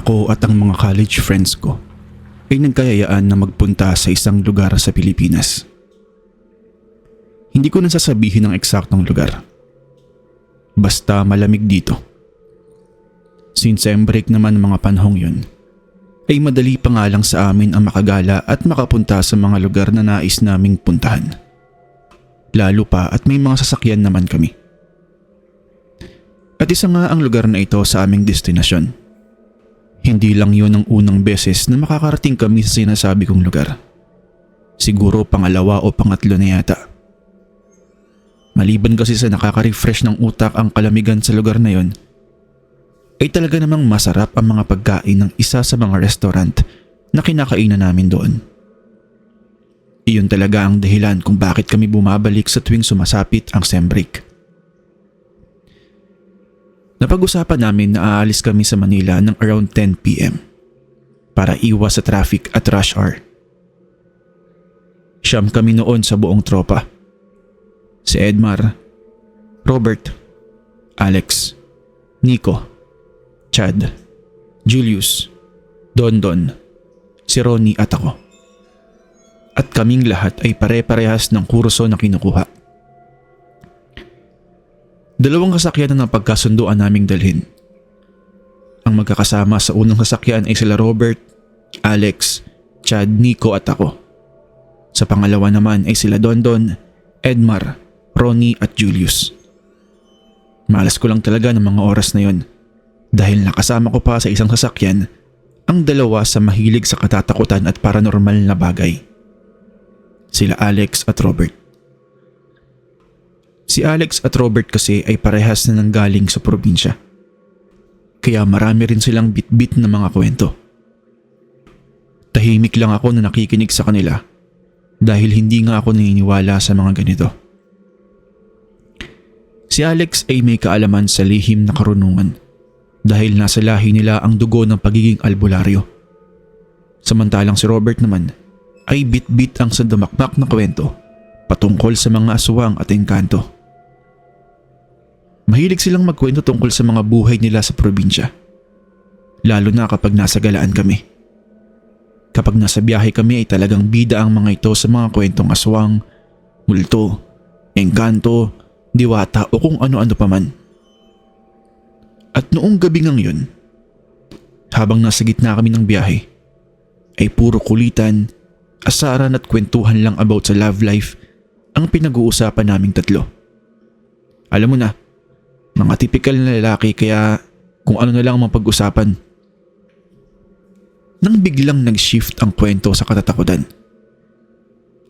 Ako at ang mga college friends ko ay nagkayayaan na magpunta sa isang lugar sa Pilipinas. Hindi ko na sasabihin ang eksaktong lugar. Basta malamig dito. Since break naman ng mga panahong yun, ay madali pa nga lang sa amin ang makagala at makapunta sa mga lugar na nais naming puntahan. Lalo pa at may mga sasakyan naman kami. At isa nga ang lugar na ito sa aming destinasyon. Hindi lang yun ang unang beses na makakarating kami sa sinasabi kong lugar. Siguro pangalawa o pangatlo na yata. Maliban kasi sa nakaka-refresh ng utak ang kalamigan sa lugar na yon, ay talaga namang masarap ang mga pagkain ng isa sa mga restaurant na kinakainan namin doon. Iyon talaga ang dahilan kung bakit kami bumabalik sa tuwing sumasapit ang sem break. Napag-usapan namin na aalis kami sa Manila ng around 10 PM para iwas sa traffic at rush hour. Siyam kami noon sa buong tropa. Si Edmar, Robert, Alex, Nico, Chad, Julius, Dondon, si Ronnie at ako. At kaming lahat ay pare-parehas ng kurso na kinukuha. Dalawang sasakyan na pagkasunduan naming dalhin. Ang magkakasama sa unang sasakyan ay sila Robert, Alex, Chad, Nico at ako. Sa pangalawa naman ay sila Dondon, Edmar, Ronnie at Julius. Malas ko lang talaga ng mga oras na yon dahil nakasama ko pa sa isang sasakyan ang dalawa sa mahilig sa katatakutan at paranormal na bagay. Sila Alex at Robert. Si Alex at Robert kasi ay parehas na nanggaling sa probinsya. Kaya marami rin silang bit-bit na mga kwento. Tahimik lang ako na nakikinig sa kanila dahil hindi nga ako naniniwala sa mga ganito. Si Alex ay may kaalaman sa lihim na karunungan dahil nasa lahi nila ang dugo ng pagiging albularyo. Samantalang si Robert naman ay bit-bit ang sandamakmak na kwento patungkol sa mga aswang at engkanto. Mahilig silang magkwento tungkol sa mga buhay nila sa probinsya, lalo na kapag nasa galaan kami. Kapag nasa biyahe kami ay talagang bida ang mga ito sa mga kwentong aswang, multo, engkanto, diwata o kung ano-ano pa man. At noong gabi ngang yun, habang nasa gitna kami ng biyahe, ay puro kulitan, asaran at kwentuhan lang about sa love life ang pinag-uusapan naming tatlo. Alam mo na, mga tipikal na lalaki kaya kung ano na lang ang mapag-usapan. Nang biglang nag-shift ang kwento sa katatakutan.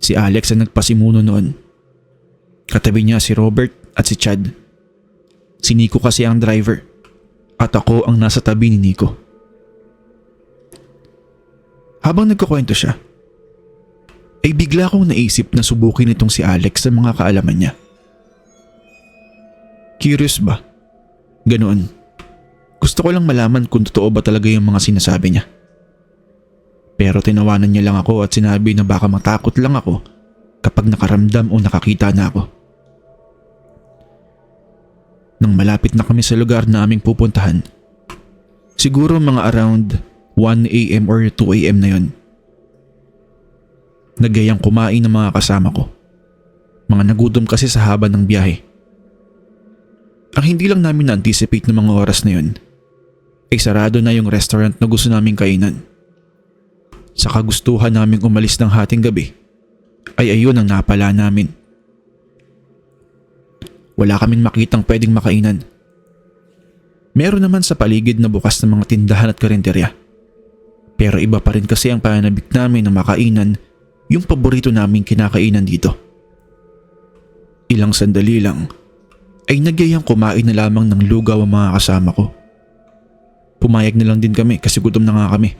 Si Alex ang nagpasimuno noon. Katabi niya si Robert at si Chad. Si Nico kasi ang driver at ako ang nasa tabi ni Nico. Habang nagkukwento siya, ay bigla kong naisip na subukin itong si Alex sa mga kaalaman niya. Curious ba? Ganoon. Gusto ko lang malaman kung totoo ba talaga yung mga sinasabi niya. Pero tinawanan niya lang ako at sinabi na baka matakot lang ako kapag nakaramdam o nakakita na ako. Nang malapit na kami sa lugar na aming pupuntahan, siguro mga around 1 AM or 2 AM na yon, nagyayang kumain ng mga kasama ko. Mga nagutom kasi sa haba ng biyahe. Ang hindi lang namin na-anticipate ng mga oras na yun, ay sarado na yung restaurant na gusto naming kainan. Sa kagustuhan naming umalis ng hating gabi, ay ayun ang napala namin. Wala kaming makitang pwedeng makainan. Meron naman sa paligid na bukas na mga tindahan at karinderya. Pero iba pa rin kasi ang pananabik namin na makainan yung paborito naming kinakainan dito. Ilang sandali lang ay nagyayang kumain na lamang ng lugaw ang mga kasama ko. Pumayag na lang din kami kasi gutom na nga kami.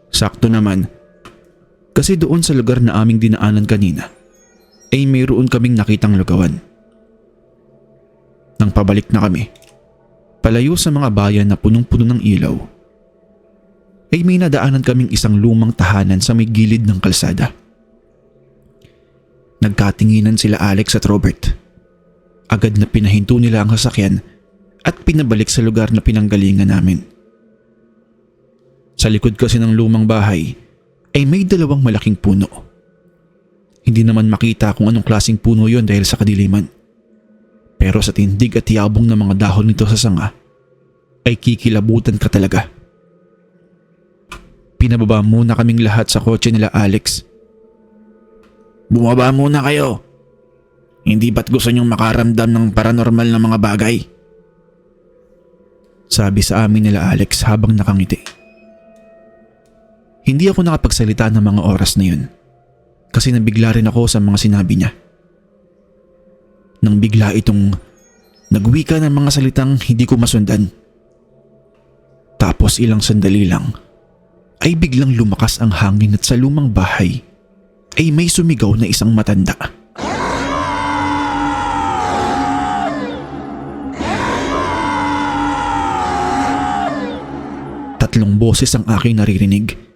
Sakto naman kasi doon sa lugar na aming dinaanan kanina ay mayroon kaming nakitang lugawan. Nang pabalik na kami, palayo sa mga bayan na punong-puno ng ilaw, ay may nadaanan kaming isang lumang tahanan sa may gilid ng kalsada. Nagkatinginan sila Alex at Robert. Agad na pinahinto nila ang sasakyan at pinabalik sa lugar na pinanggalingan namin. Sa likod kasi ng lumang bahay ay may dalawang malaking puno. Hindi naman makita kung anong klaseng puno yon dahil sa kadiliman. Pero sa tindig at yabong ng mga dahon nito sa sanga ay kikilabutan ka talaga. Pinababa muna kaming lahat sa kotse nila Alex. Bumaba muna kayo. Hindi ba't gusto niyong makaramdam ng paranormal na mga bagay? Sabi sa amin nila Alex habang nakangiti. Hindi ako nakapagsalita ng mga oras na yun kasi nabigla rin ako sa mga sinabi niya. Nang bigla itong nagwika ng mga salitang hindi ko masundan. Tapos ilang sandali lang ay biglang lumakas ang hangin at sa lumang bahay ay may sumigaw na isang matanda. Tatlong boses ang aking naririnig.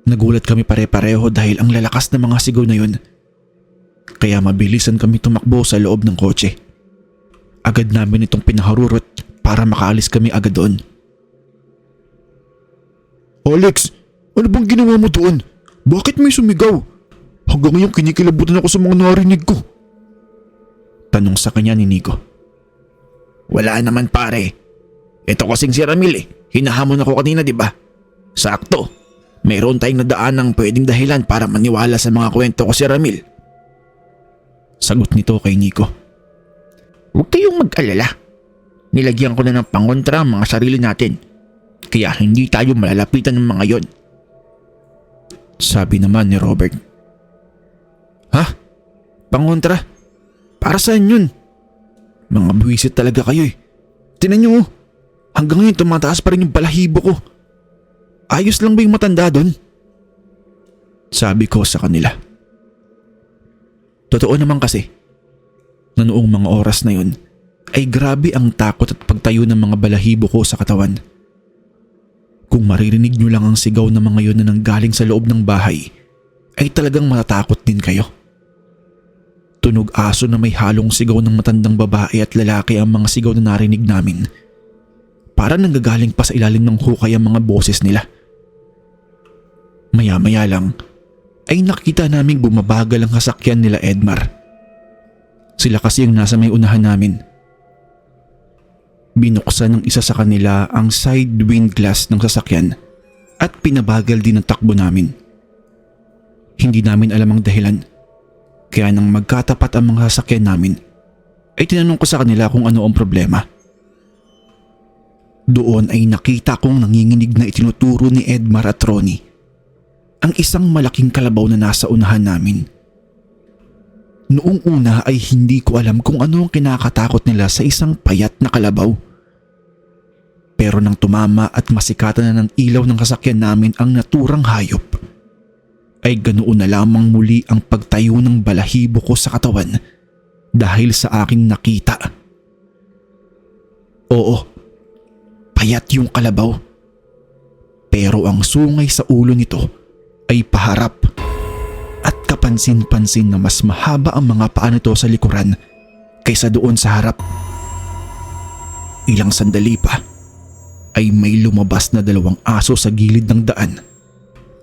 Nagulat kami pare-pareho dahil ang lalakas na mga sigaw na yun. Kaya mabilisan kami tumakbo sa loob ng kotse. Agad namin itong pinaharurot para makaalis kami agad doon. Alex, ano bang ginawa mo doon? Bakit may sumigaw? Hanggang ngayon kinikilabutan ako sa mga narinig ko. Tanong sa kanya ni Nico. Wala naman pare. Ito kasing si Ramil eh. Hinahamon ako kanina, di ba? Sakto. Mayroon tayong nadaan ng pwedeng dahilan para maniwala sa mga kwento ko si Ramil. Sagot nito kay Nico. Huwag kayong mag-alala. Nilagyan ko na ng pangontra ang mga sarili natin. Kaya hindi tayo malalapitan ng mga yon. Sabi naman ni Robert. Ha? Pangontra? Para saan yun? Mga buwisit talaga kayo eh. Tinan nyo, hanggang ngayon tumataas pa rin yung balahibo ko. Ayos lang ba yung matanda doon? Sabi ko sa kanila. Totoo naman kasi na noong mga oras na yun ay grabe ang takot at pagtayo ng mga balahibo ko sa katawan. Kung maririnig nyo lang ang sigaw ng mga yun na nanggaling sa loob ng bahay ay talagang matatakot din kayo. Tunog aso na may halong sigaw ng matandang babae at lalaki ang mga sigaw na narinig namin. Para nanggagaling pa sa ilalim ng hukay ang mga boses nila. Maya-maya lang ay nakita naming bumabagal ang sasakyan nila Edmar. Sila kasi yung nasa may unahan namin. Binuksan ng isa sa kanila ang side wind glass ng sasakyan at pinabagal din ang takbo namin. Hindi namin alam ang dahilan. Kaya nang magkatapat ang mga sasakyan namin ay tinanong ko sa kanila kung ano ang problema. Doon ay nakita kong nanginginig na itinuturo ni Edmar at Ronnie ang isang malaking kalabaw na nasa unahan namin. Noong una ay hindi ko alam kung ano ang kinakatakot nila sa isang payat na kalabaw. Pero nang tumama at masikatan na ng ilaw ng sasakyan namin ang naturang hayop, ay ganoon na lamang muli ang pagtayo ng balahibo ko sa katawan dahil sa aking nakita. Oo, payat yung kalabaw. Pero ang sungay sa ulo nito ay paharap at kapansin-pansin na mas mahaba ang mga paa nito sa likuran kaysa doon sa harap. Ilang sandali pa ay may lumabas na dalawang aso sa gilid ng daan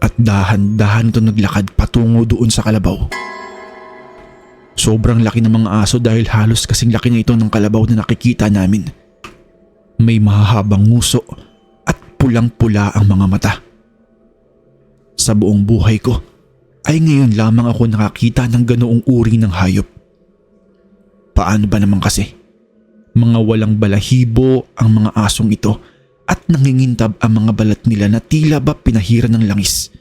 at dahan-dahan ito naglakad patungo doon sa kalabaw. Sobrang laki ng mga aso dahil halos kasing laki na ito ng kalabaw na nakikita namin. May mahahabang nguso at pulang-pula ang mga mata. Sa buong buhay ko ay ngayon lamang ako nakakita ng ganoong uri ng hayop. Paano ba naman kasi? Mga walang balahibo ang mga asong ito at nangingintab ang mga balat nila na tila ba pinahira ng langis.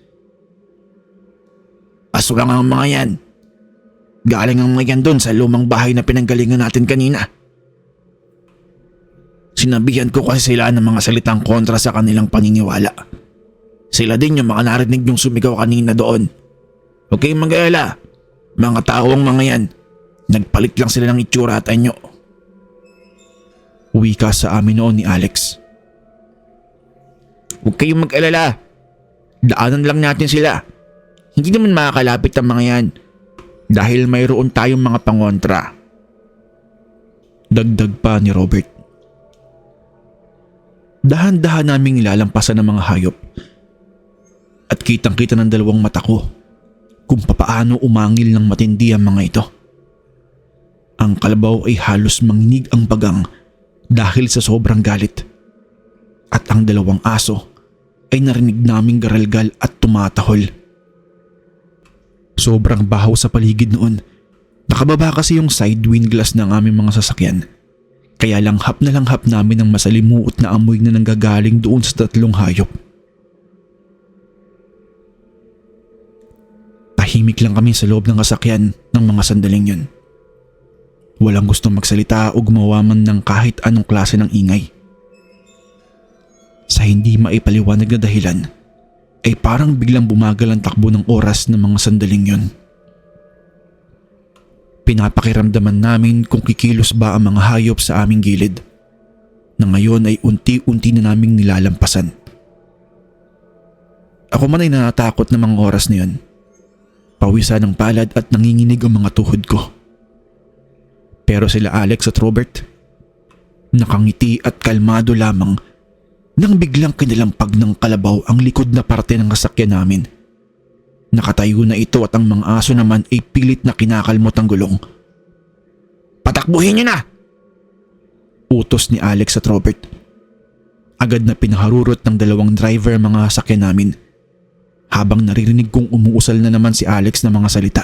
Aso lang ang mga yan. Galing ang mga yan doon sa lumang bahay na pinanggalingan natin kanina. Sinabihan ko kasi sila ng mga salitang kontra sa kanilang paniniwala. Sila din yung mga narinig yung sumigaw kanina doon. Huwag kayong mag-alala. Mga tao ang mga yan. Nagpalit lang sila ng itsura at anyo. Wika sa amin noon ni Alex. Huwag kayong mag-alala. Daanan lang natin sila. Hindi naman makakalapit ang mga yan. Dahil mayroon tayong mga pangontra. Dagdag pa ni Robert. Dahan-dahan naming nilalampasan ng mga hayop. At kitang-kita ng dalawang mata ko kung papaano umangil ng matindi ang mga ito. Ang kalabaw ay halos manginig ang bagang dahil sa sobrang galit. At ang dalawang aso ay narinig naming garalgal at tumatahol. Sobrang bahaw sa paligid noon. Nakababa kasi yung side windglass ng aming mga sasakyan. Kaya langhap na langhap namin ang masalimuot na amoy na nanggagaling doon sa tatlong hayop. Tahimik lang kami sa loob ng sasakyan ng mga sandaling yun. Walang gustong magsalita o gumawa man ng kahit anong klase ng ingay. Sa hindi maipaliwanag na dahilan, ay parang biglang bumagal ang takbo ng oras ng mga sandaling yun. Pinapakiramdaman namin kung kikilos ba ang mga hayop sa aming gilid, na ngayon ay unti-unti na naming nilalampasan. Ako man ay natatakot ng mga oras na yun. Pawisan ng palad at nanginginig ang mga tuhod ko. Pero sila Alex at Robert, nakangiti at kalmado lamang nang biglang kinalampag ng kalabaw ang likod na parte ng sasakyan namin. Nakatayo na ito at ang mga aso naman ay pilit na kinakalmot ang gulong. "Patakbuhin niyo na!" utos ni Alex at Robert. Agad na pinaharurot ng dalawang driver ang mga sasakyan namin, habang naririnig kong umuusal na naman si Alex ng mga salita.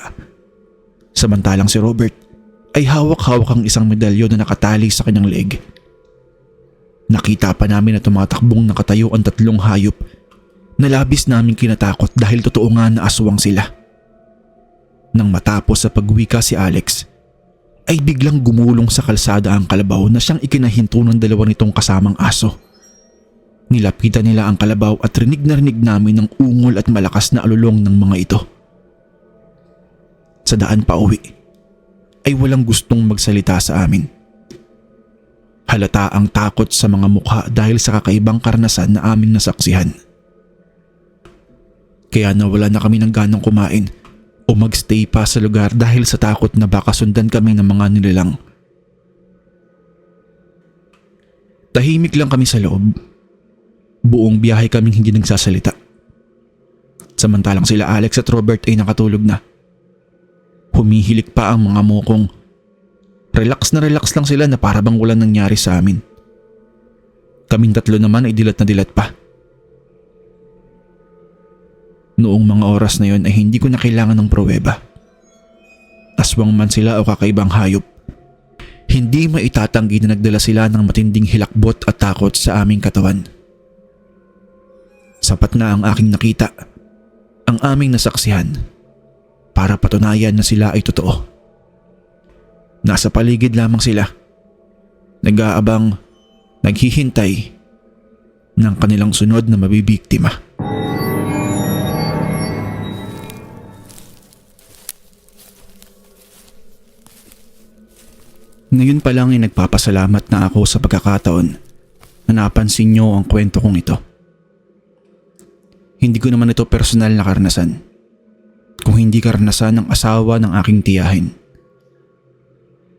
Samantalang si Robert ay hawak-hawak ang isang medalyo na nakatali sa kanyang leeg. Nakita pa namin na tumatakbong nakatayo ang tatlong hayop na labis naming kinatakot dahil totoo nga na aswang sila. Nang matapos sa pagwika si Alex, ay biglang gumulong sa kalsada ang kalabaw na siyang ikinahinto ng dalawa nitong kasamang aso. Nilapitan nila ang kalabaw at rinig na rinig namin ang ungol at malakas na alulong ng mga ito. Sa daan pa uwi, ay walang gustong magsalita sa amin. Halata ang takot sa mga mukha dahil sa kakaibang karanasan na aming nasaksihan. Kaya nawala na kami ng ganang kumain o magstay pa sa lugar dahil sa takot na baka sundan kami ng mga nilalang. Tahimik lang kami sa loob. Buong biyahe kaming hindi nagsasalita. Samantalang sila Alex at Robert ay nakatulog na. Humihilik pa ang mga mukong. Relax lang sila na para bang walang nangyari sa amin. Kaming tatlo naman ay dilat na dilat pa. Noong mga oras na yon ay hindi ko na kailangan ng pruweba. Aswang man sila o kakaibang hayop, hindi maitatanggi na nagdala sila ng matinding hilakbot at takot sa aming katawan. Sapat na ang aking nakita, ang aming nasaksihan, para patunayan na sila ay totoo. Nasa paligid lamang sila, nag-aabang, naghihintay ng kanilang sunod na mabibiktima. Ngayon pa lang ay nagpapasalamat na ako sa pagkakataon na napansin niyo ang kwento kong ito. Hindi ko naman ito personal na karanasan, kung hindi karanasan ng asawa ng aking tiyahin.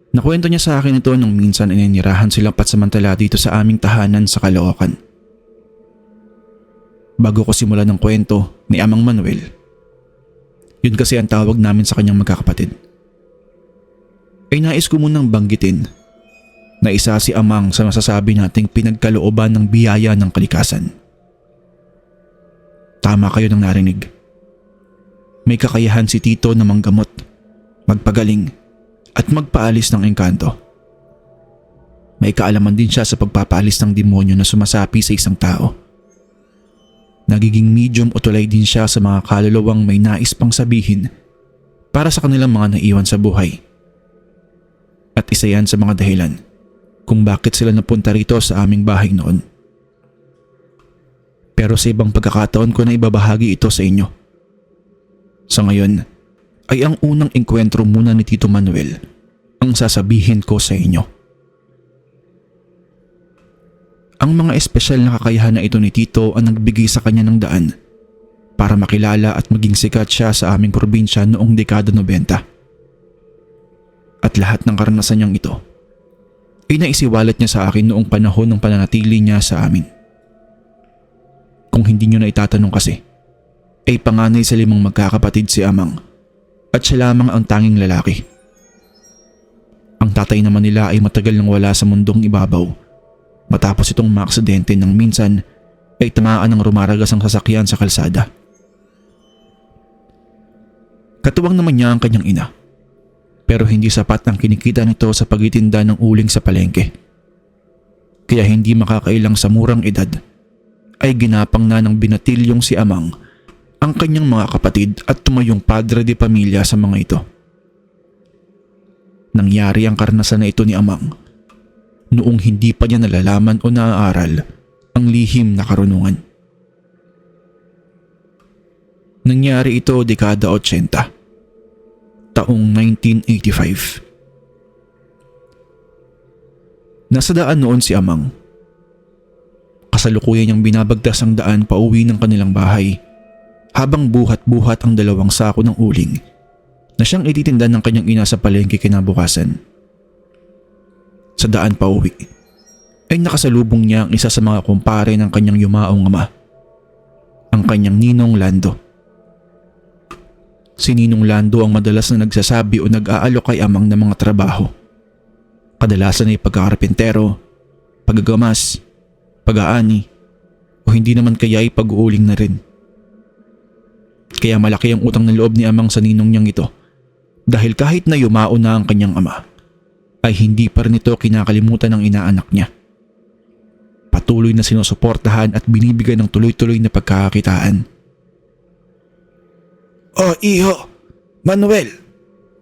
Nakwento niya sa akin ito nung minsan ay ninirahan silang patsamantala dito sa aming tahanan sa Caloocan. Bago ko simulan ng kwento ni Amang Manuel, yun kasi ang tawag namin sa kanyang magkakapatid, ay nais ko munang banggitin na isa si Amang sa masasabi nating pinagkalooban ng biyaya ng kalikasan. Tama kayo ng narinig. May kakayahan si Tito na manggamot, magpagaling, at magpaalis ng engkanto. May kaalaman din siya sa pagpapaalis ng demonyo na sumasapi sa isang tao. Nagiging medium o tulay din siya sa mga kaluluwang may nais pang sabihin para sa kanilang mga naiwan sa buhay. At isa yan sa mga dahilan kung bakit sila napunta rito sa aming bahay noon. Pero sa ibang pagkakataon ko na ibabahagi ito sa inyo. Sa ngayon, ay ang unang engkwentro muna ni Tito Manuel ang sasabihin ko sa inyo. Ang mga espesyal na kakayahan na ito ni Tito ang nagbigay sa kanya ng daan para makilala at maging sikat siya sa aming probinsya noong dekada 90. At lahat ng karanasan niyang ito ay naisiwalat niya sa akin noong panahon ng pananatili niya sa amin. Kung hindi nyo na itatanong kasi, ay panganay sa 5 magkakapatid si Amang at siya lamang ang tanging lalaki. Ang tatay naman nila ay matagal nang wala sa mundong ibabaw matapos itong maaksidente nang minsan ay tamaan ng rumaragas ang sasakyan sa kalsada. Katuwang naman niya ang kanyang ina, pero hindi sapat ang kinikita nito sa pagtitinda ng uling sa palengke. Kaya hindi makakailang sa murang edad ay ginapang na ng binatilyong si Amang ang kanyang mga kapatid at tumayong padre de pamilya sa mga ito. Nangyari ang karanasan na ito ni Amang noong hindi pa niya nalalaman o naaaral ang lihim na karunungan. Nangyari ito dekada 80, taong 1985. Nasa daan noon si Amang. Kasalukuyan niyang binabagtas ang daan pauwi ng kanilang bahay habang buhat-buhat ang 2 sako ng uling na siyang ititinda ng kanyang ina sa palengke kinabukasan. Sa daan pauwi ay nakasalubong niya ang isa sa mga kumpare ng kanyang yumaong ama, ang kanyang ninong Lando. Si Ninong Lando ang madalas na nagsasabi o nag-aalok kay Amang ng mga trabaho. Kadalasan ay pagkakarpentero, paggagamas, pag-aani, o hindi naman kaya ay pag-uuling na rin. Kaya malaki ang utang na loob ni Amang sa ninong niyang ito dahil kahit na yumao na ang kanyang ama, ay hindi pa rin ito kinakalimutan ng inaanak niya. Patuloy na sinusuportahan at binibigyan ng tuloy-tuloy na pagkakakitaan. Oh, iho, Manuel,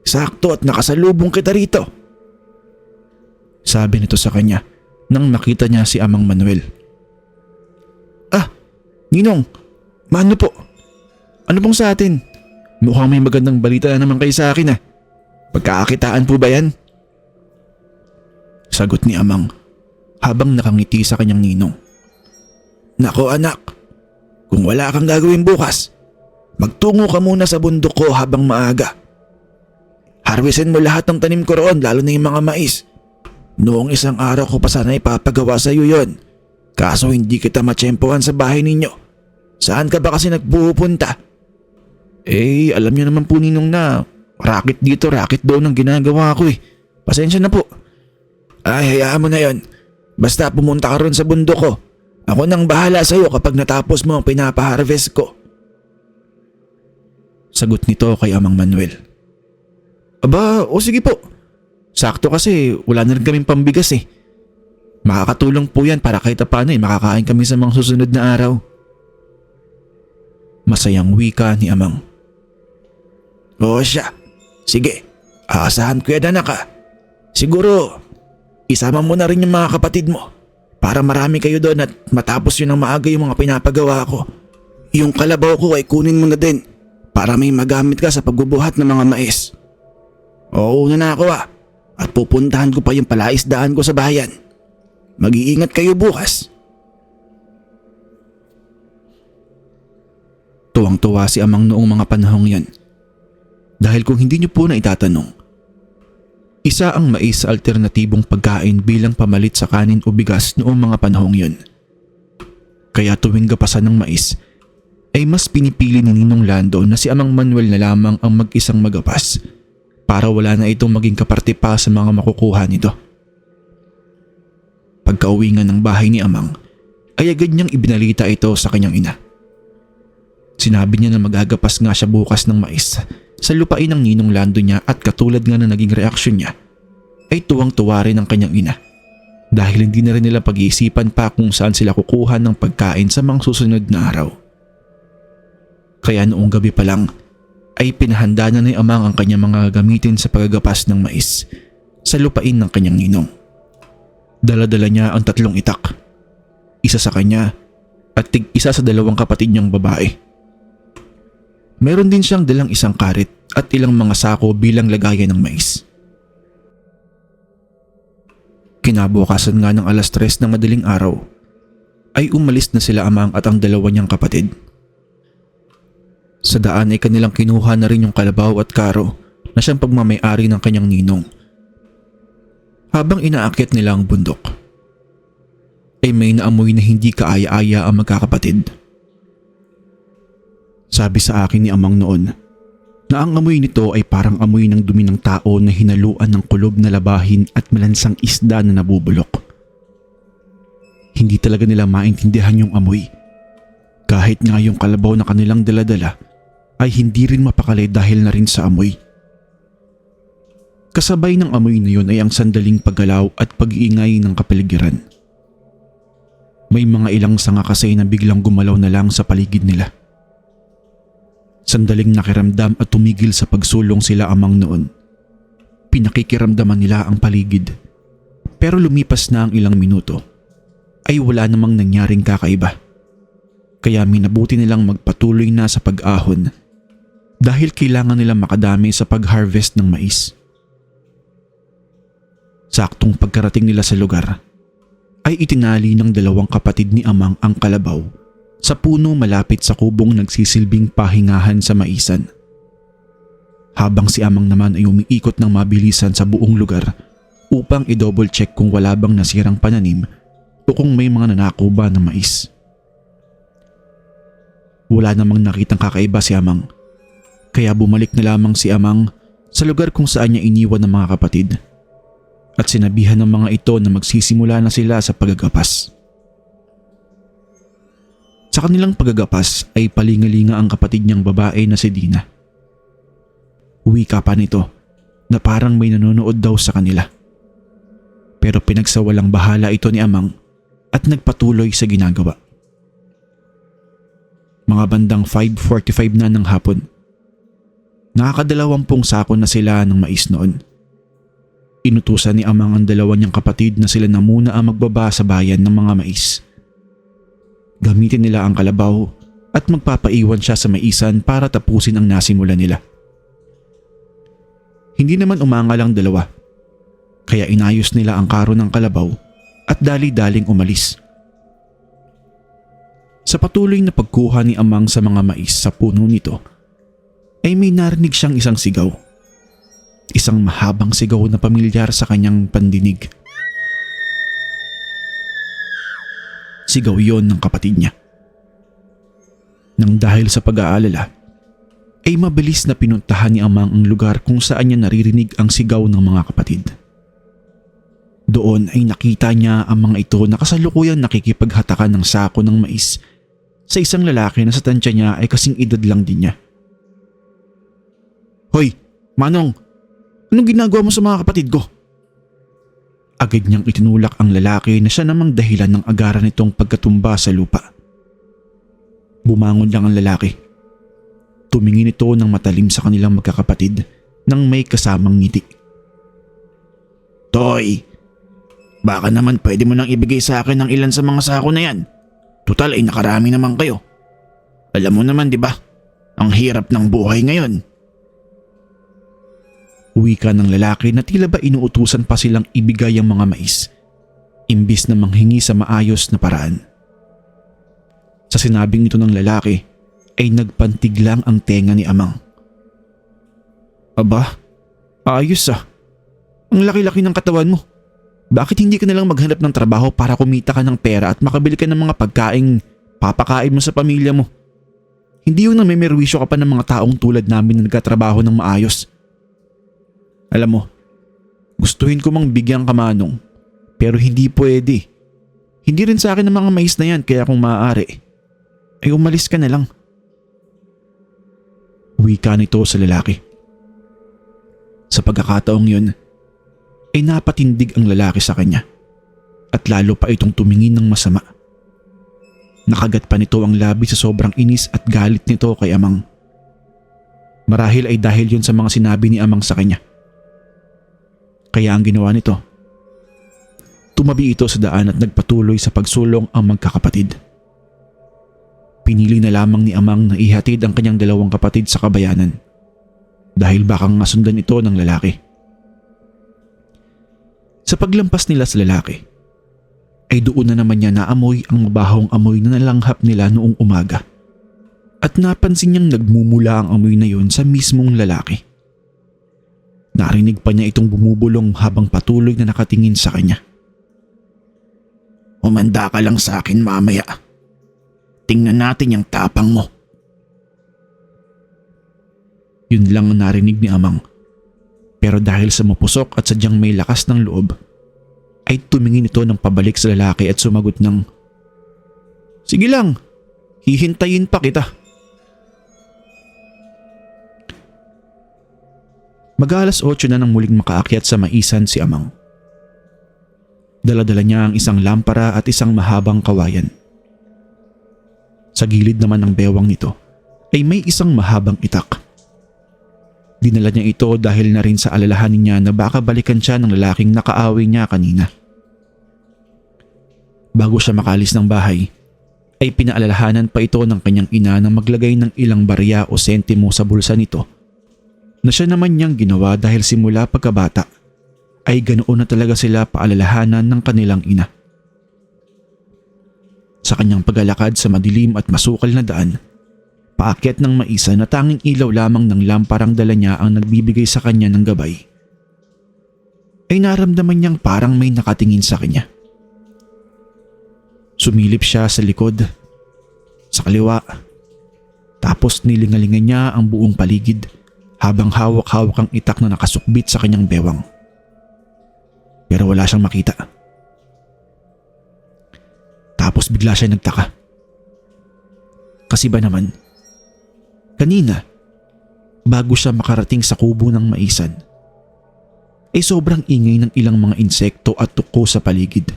sakto at nakasalubong kita rito. Sabi nito sa kanya nang makita niya si Amang Manuel. Ah, Ninong, mano po? Ano pong sa atin? Mukhang may magandang balita na naman kayo sa akin ah. Pagkakakitaan po ba yan? Sagot ni Amang habang nakangiti sa kanyang ninong. Nako anak, kung wala kang gagawin bukas, magtungo ka muna sa bundok ko habang maaga. Harvestin mo lahat ng tanim ko roon, lalo na yung mga mais. Noong isang araw ko pa sana ipapagawa sa iyo yon. Kaso hindi kita matsyempohan sa bahay ninyo. Saan ka ba kasi nagpupunta? Eh, alam niyo naman po ninong na racket dito, racket doon ang ginagawa ko eh. Pasensya na po. Ay, hayaan mo na yon. Basta pumunta ka ron sa bundok ko. Ako nang bahala sa iyo kapag natapos mo ang pinapaharvest ko. Sagot nito kay Amang Manuel. Aba, o sige po. Sakto kasi wala na rin kaming pambigas eh. Makakatulong po yan para kahit paano eh makakain kami sa mga susunod na araw. Masayang wika ni Amang. O siya, sige, aasahan ko yan anak ah. Siguro, isama mo na rin yung mga kapatid mo para marami kayo doon at matapos yun ang maaga yung mga pinapagawa ko. Yung kalabaw ko ay kunin mo na din para may magamit ka sa pagbubuhat ng mga mais. Oo na ako ah, at pupuntahan ko pa yung palaisdaan ko sa bayan. Mag-iingat kayo bukas. Tuwang-tuwa si Amang noong mga panahong yan. Dahil kung hindi niyo po na itatanong, isa ang mais sa alternatibong pagkain bilang pamalit sa kanin o bigas noong mga panahong yun. Kaya tuwing gapasan ng mais, ay mas pinipili ni Ninong Lando na si Amang Manuel na lamang ang mag-isang magapas para wala na itong maging kaparte pa sa mga makukuha nito. Pagka-uwi nga ng bahay ni Amang, ay agad niyang ibinalita ito sa kanyang ina. Sinabi niya na magagapas nga siya bukas ng mais sa lupain ng Ninong Lando niya at katulad nga na naging reaksyon niya, ay tuwang-tuwa rin ang kanyang ina dahil hindi na rin nila pag-iisipan pa kung saan sila kukuha ng pagkain sa mga susunod na araw. Kaya noong gabi pa lang ay pinahanda na ni Amang ang kanyang mga gagamitin sa paggagapas ng mais sa lupain ng kanyang ninong. Dala-dala niya ang 3 itak, isa sa kanya at tig-isa sa 2 kapatid niyang babae. Meron din siyang dalang isang karit at ilang mga sako bilang lagayan ng mais. Kinabukasan nga ng 3:00 ng madaling araw ay umalis na sila Amang at ang 2 niyang kapatid. Sa daan ay kanilang kinuha na rin yung kalabaw at karo na siyang pagmamay-ari ng kanyang ninong. Habang inaakyat nila ang bundok, ay may naamoy na hindi kaaya-aya ang magkakapatid. Sabi sa akin ni amang noon na ang amoy nito ay parang amoy ng dumi ng tao na hinaluan ng kulob na labahin at malansang isda na nabubulok. Hindi talaga nila maintindihan yung amoy. Kahit nga yung kalabaw na kanilang daladala ay hindi rin mapakali dahil na rin sa amoy. Kasabay ng amoy na yun ay ang sandaling paggalaw at pag-iingay ng kapaligiran. May mga ilang sanga kasi na biglang gumalaw na lang sa paligid nila. Sandaling nakiramdam at tumigil sa pagsulong sila amang noon. Pinakikiramdaman nila ang paligid. Pero lumipas na ang ilang minuto ay wala namang nangyaring kakaiba. Kaya minabuti nilang magpatuloy na sa pag-ahon dahil kailangan nilang makadami sa pag-harvest ng mais. Saktong pagkarating nila sa lugar ay itinali ng dalawang kapatid ni amang ang kalabaw sa puno malapit sa kubong nagsisilbing pahingahan sa maisan. Habang si amang naman ay umiikot ng mabilisan sa buong lugar upang i-double check kung wala bang nasirang pananim o kung may mga nanakaw ba ng mais. Wala namang nakitang kakaiba si amang, kaya bumalik na lamang si amang sa lugar kung saan niya iniwan ng mga kapatid at sinabihan ng mga ito na magsisimula na sila sa paggagapas. Sa kanilang paggagapas ay palingalinga ang kapatid niyang babae na si Dina. Wika pa nito na parang may nanonood daw sa kanila. Pero pinagsawalang bahala ito ni amang at nagpatuloy sa ginagawa. Mga bandang 5:45 na ng hapon. Nakakadalawampung sako na sila ng mais noon. Inutusan ni amang ang dalawa niyang kapatid na sila na muna ang magbaba sa bayan ng mga mais. Gamitin nila ang kalabaw at magpapaiwan siya sa maisan para tapusin ang nasimula nila. Hindi naman umangal ang dalawa, kaya inayos nila ang karo ng kalabaw at dali-daling umalis. Sa patuloy na pagkuha ni amang sa mga mais sa puno nito, ay may narinig siyang isang sigaw. Isang mahabang sigaw na pamilyar sa kanyang pandinig. Sigaw yon ng kapatid niya. Nang dahil sa pag-aalala, ay mabilis na pinuntahan ni amang ang lugar kung saan niya naririnig ang sigaw ng mga kapatid. Doon ay nakita niya ang mga ito na kasalukuyang nakikipaghatakan ng sako ng mais sa isang lalaki na sa tansya niya ay kasing edad lang din niya. "Hoy, Manong! Anong ginagawa mo sa mga kapatid ko?" Agad niyang itinulak ang lalaki na siya namang dahilan ng agaran nitong pagkatumba sa lupa. Bumangon lang ang lalaki. Tumingin ito ng matalim sa kanilang magkakapatid nang may kasamang ngiti. Toy, baka naman pwede mo nang ibigay sa akin ng ilan sa mga sako na yan. Tutal ay nakarami naman kayo. Alam mo naman, di ba? Ang hirap ng buhay ngayon. Wika ng lalaki na tila ba inuutusan pa silang ibigay ang mga mais, imbis na manghingi sa maayos na paraan. Sa sinabing ito ng lalaki ay nagpantig lang ang tenga ni amang. "Aba, ayos ah. Ang laki-laki ng katawan mo. Bakit hindi ka nalang maghanap ng trabaho para kumita ka ng pera at makabili ka ng mga pagkaing papakain mo sa pamilya mo? Hindi yung namimerwisyo ka pa ng mga taong tulad namin na nagkatrabaho ng maayos. Alam mo, gustuhin ko mang bigyan ka, Manong, pero hindi pwede. Hindi rin sa akin ang mga mais na yan, kaya kung maaari, ay umalis ka na lang." Wika nito sa lalaki. Sa pagkakataong yun, ay napatindig ang lalaki sa kanya at lalo pa itong tumingin ng masama. Nakagat pa nito ang labi sa sobrang inis at galit nito kay amang. Marahil ay dahil yun sa mga sinabi ni amang sa kanya. Kaya ang ginawa nito, tumabi ito sa daan at nagpatuloy sa pagsulong ang magkakapatid. Pinili na lamang ni amang na ihatid ang kanyang dalawang kapatid sa kabayanan dahil baka nga sundan ito ng lalaki. Sa paglampas nila sa lalaki, ay doon na naman niya naamoy ang mabahong amoy na nalanghap nila noong umaga at napansin niyang nagmumula ang amoy na yun sa mismong lalaki. Narinig pa niya itong bumubulong habang patuloy na nakatingin sa kanya. "Umanda ka lang sa akin mamaya. Tingnan natin yung tapang mo." Yun lang ang narinig ni Amang. Pero dahil sa mapusok at sadyang may lakas ng loob, ay tumingin ito ng pabalik sa lalaki at sumagot ng, "Sige lang, hihintayin pa kita." Mag-alas 8 na nang muling makaakyat sa maisan si Amang. Dala-dala niya ang isang lampara at isang mahabang kawayan. Sa gilid naman ng bewang nito ay may isang mahabang itak. Dinala niya ito dahil na rin sa alalahanin niya na baka balikan siya ng lalaking nakaaway niya kanina. Bago siya makalis ng bahay, ay pinaalalahanan pa ito ng kanyang ina na maglagay ng ilang barya o sentimo sa bulsa nito na siya naman niyang ginawa dahil simula pagkabata ay ganoon na talaga sila paalalahanan ng kanilang ina. Sa kanyang paglalakad sa madilim at masukal na daan, paakyat ng maisa na tanging ilaw lamang ng lamparang dala niya ang nagbibigay sa kanya ng gabay, ay naramdaman niyang parang may nakatingin sa kanya. Sumilip siya sa likod, sa kaliwa, tapos nilingalingan niya ang buong paligid habang hawak-hawak ang itak na nakasukbit sa kanyang bewang. Pero wala siyang makita. Tapos bigla siya nagtaka. Kasi ba naman, kanina, bago siya makarating sa kubo ng maisan, ay sobrang ingay ng ilang mga insekto at tuko sa paligid.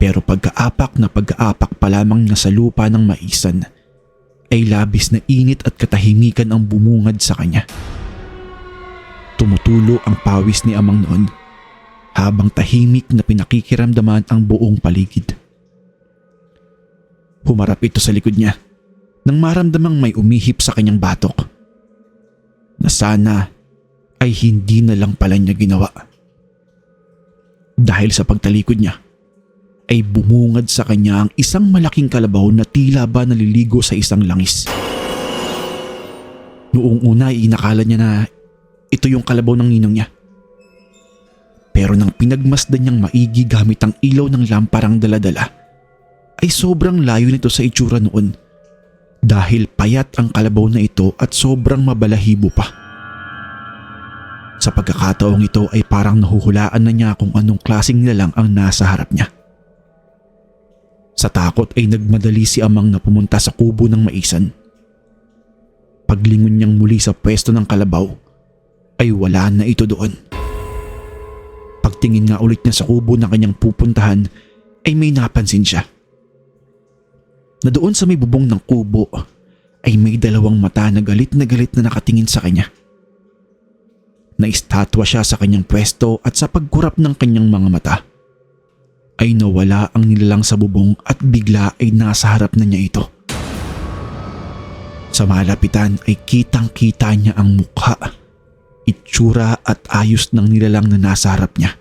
Pero pagkaapak na pagkaapak pa lamang niya sa lupa ng maisan, ay labis na init at katahimikan ang bumungad sa kanya. Tumutulo ang pawis ni Amang noon habang tahimik na pinakikiramdaman ang buong paligid. Humarap ito sa likod niya nang maramdamang may umihip sa kanyang batok na sana ay hindi na lang pala niya ginawa. Dahil sa pagtalikod niya ay bumungad sa kanya ang isang malaking kalabaw na tila ba naliligo sa isang langis. Noong una ay inakala niya na ito yung kalabaw ng ninong niya. Pero nang pinagmasdan niyang maigi gamit ang ilaw ng lamparang daladala, ay sobrang layo nito sa itsura noon dahil payat ang kalabaw na ito at sobrang mabalahibo pa. Sa pagkakataong ito ay parang nahuhulaan na niya kung anong klaseng nilalang ang nasa harap niya. Sa takot ay nagmadali si Amang na pumunta sa kubo ng maisan. Paglingon niyang muli sa pwesto ng kalabaw ay wala na ito doon. Pagtingin nga ulit niya sa kubo na kanyang pupuntahan ay may napansin siya. Na doon sa may bubong ng kubo ay may dalawang mata na galit na nakatingin sa kanya. Naistatwa siya sa kanyang pwesto at sa pagkurap ng kanyang mga mata ay nawala ang nilalang sa bubong at bigla ay nasa harap na niya ito. Sa malapitan ay kitang-kita niya ang mukha, itsura at ayos ng nilalang na nasa harap niya.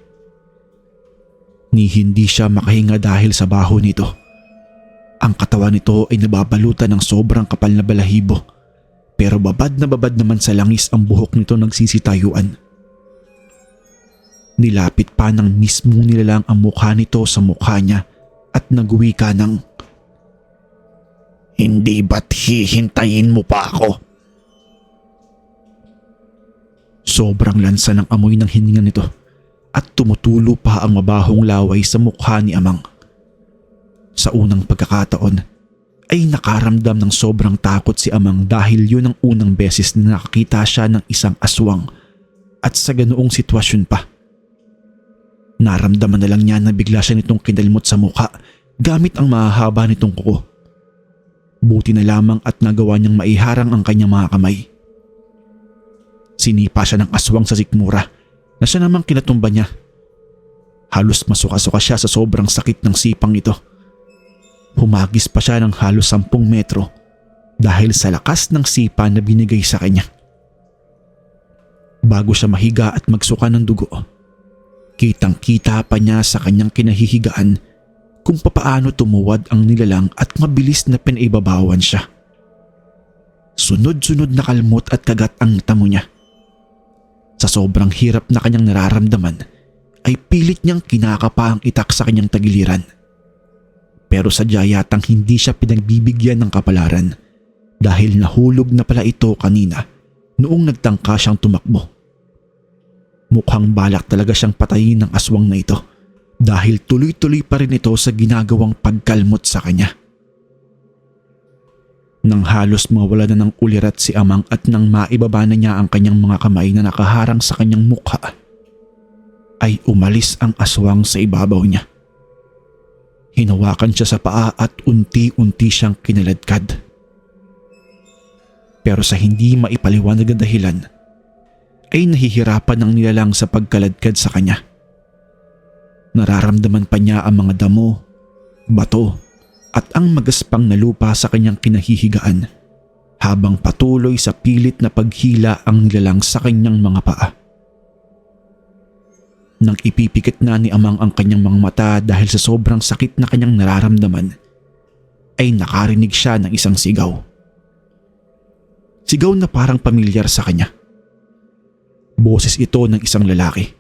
Ni hindi siya makahinga dahil sa baho nito. Ang katawan nito ay nababalutan ng sobrang kapal na balahibo, pero babad naman sa langis ang buhok nito nagsisitayuan. Nilapit pa ng mismong nilalang ang mukha nito sa mukha niya at nagwika ng, "Hindi ba't hihintayin mo pa ako?" Sobrang lansa ng amoy ng hininga nito at tumutulo pa ang mabahong laway sa mukha ni Amang. Sa unang pagkakataon ay nakaramdam ng sobrang takot si Amang dahil yun ang unang beses na nakakita siya ng isang aswang at sa ganoong sitwasyon pa. Naramdaman na lang niya na bigla siya nitong kinalmot sa mukha gamit ang mahahaba nitong kuko. Buti na lamang at nagawa niyang maiharang ang kanyang mga kamay. Sinipa siya ng aswang sa sikmura na siya namang kinatumba niya. Halos masuka-suka siya sa sobrang sakit ng sipang ito. Humagis pa siya ng halos 10 metro dahil sa lakas ng sipa na binigay sa kanya. Bago siya mahiga at magsuka ng dugo, kitang-kita pa niya sa kanyang kinahihigaan kung papaano tumuwad ang nilalang at mabilis na pinaibabawan siya. Sunod-sunod na kalmot at kagat ang tamo niya. Sa sobrang hirap na kanyang nararamdaman ay pilit niyang kinakapa ang itak sa kanyang tagiliran. Pero sadya yatang hindi siya pinagbibigyan ng kapalaran dahil nahulog na pala ito kanina noong nagtangka siyang tumakbo. Mukhang balak talaga siyang patayin ng aswang na ito dahil tuloy-tuloy pa rin ito sa ginagawang pagkalmot sa kanya. Nang halos mawala na ng ulirat si Amang at nang maibaba na niya ang kanyang mga kamay na nakaharang sa kanyang mukha, ay umalis ang aswang sa ibabaw niya. Hinawakan siya sa paa at unti-unti siyang kinaladkad. Pero sa hindi maipaliwanag na dahilan, ay nahihirapan ang nilalang sa pagkaladkad sa kanya. Nararamdaman pa niya ang mga damo, bato at ang magaspang na lupa sa kanyang kinahihigaan habang patuloy sa pilit na paghila ang nilalang sa kanyang mga paa. Nang ipipikit na ni Amang ang kanyang mga mata dahil sa sobrang sakit na kanyang nararamdaman, ay nakarinig siya ng isang sigaw. Sigaw na parang pamilyar sa kanya. Boses ito ng isang lalaki.